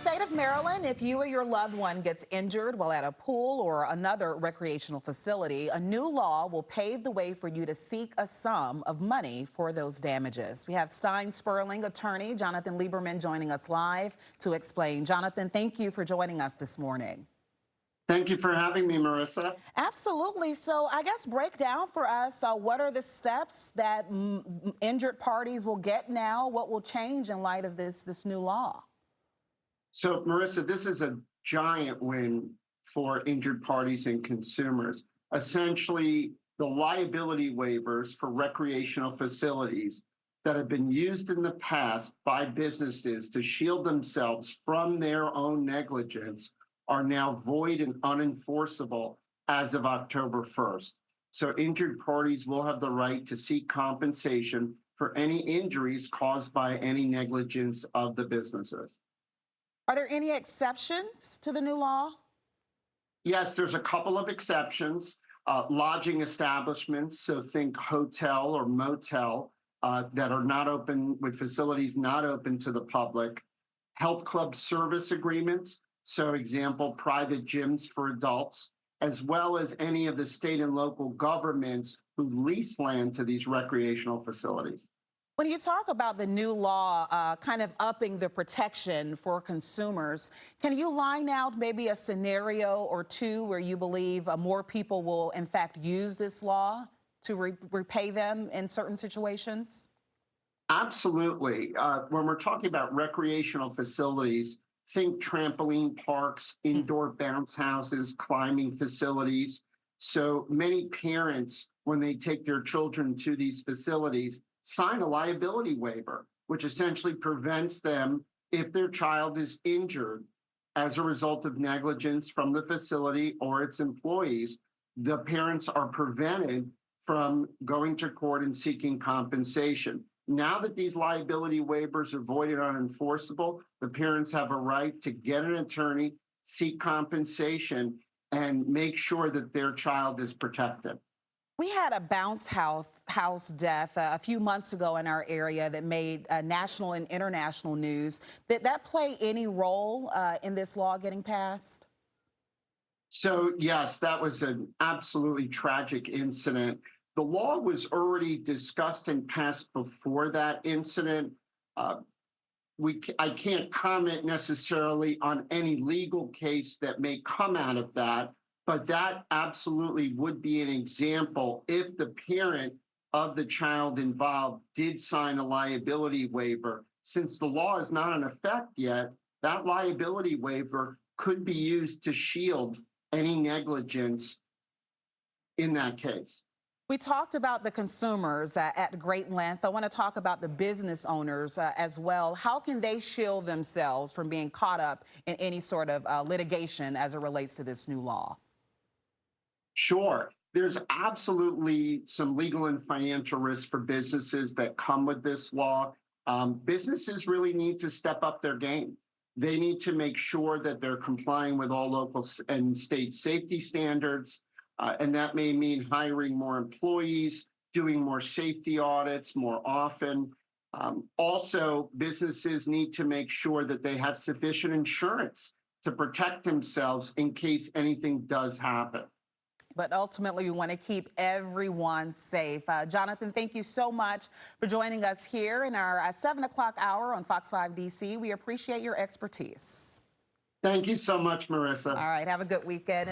state of Maryland, if you or your loved one gets injured while at a pool or another recreational facility, a new law will pave the way for you to seek a sum of money for those damages. We have Stein Sperling attorney Jonathan Lieberman joining us live to explain. Jonathan, thank you for joining us this morning. Thank you for having me, Marissa. Absolutely. So I guess break down for us what are the steps that injured parties will get now? What will change in light of this new law? So, Marissa, this is a giant win for injured parties and consumers. Essentially, the liability waivers for recreational facilities that have been used in the past by businesses to shield themselves from their own negligence are now void and unenforceable as of October 1st. So injured parties will have the right to seek compensation for any injuries caused by any negligence of the businesses. Are there any exceptions to the new law? Yes, there's a couple of exceptions. Lodging establishments, so think hotel or motel, that are not open, with facilities not open to the public. Health club service agreements, so example, private gyms for adults, as well as any of the state and local governments who lease land to these recreational facilities. When you talk about the new law kind of upping the protection for consumers, can you line out maybe a scenario or two where you believe more people will in fact use this law to repay them in certain situations? Absolutely. When we're talking about recreational facilities, think trampoline parks, indoor bounce houses, climbing facilities. So many parents, when they take their children to these facilities, sign a liability waiver, which essentially prevents them, if their child is injured as a result of negligence from the facility or its employees, the parents are prevented from going to court and seeking compensation. Now that these liability waivers are void and unenforceable, the parents have a right to get an attorney, seek compensation, and make sure that their child is protected. We had a bounce house death a few months ago in our area that made national and international news. Did that play any role in this law getting passed? So, yes, that was an absolutely tragic incident. The law was already discussed and passed before that incident. I can't comment necessarily on any legal case that may come out of that, but that absolutely would be an example if the parent of the child involved did sign a liability waiver. Since the law is not in effect yet, that liability waiver could be used to shield any negligence in that case. We talked about the consumers at great length. I want to talk about the business owners as well. How can they shield themselves from being caught up in any sort of litigation as it relates to this new law? Sure. There's absolutely some legal and financial risks for businesses that come with this law. Businesses really need to step up their game. They need to make sure that they're complying with all local and state safety standards. And that may mean hiring more employees, doing more safety audits more often. Also, businesses need to make sure that they have sufficient insurance to protect themselves in case anything does happen. But ultimately, we want to keep everyone safe. Jonathan, thank you so much for joining us here in our 7 o'clock hour on FOX5 DC. We appreciate your expertise. Thank you so much, Marissa. All right, have a good weekend.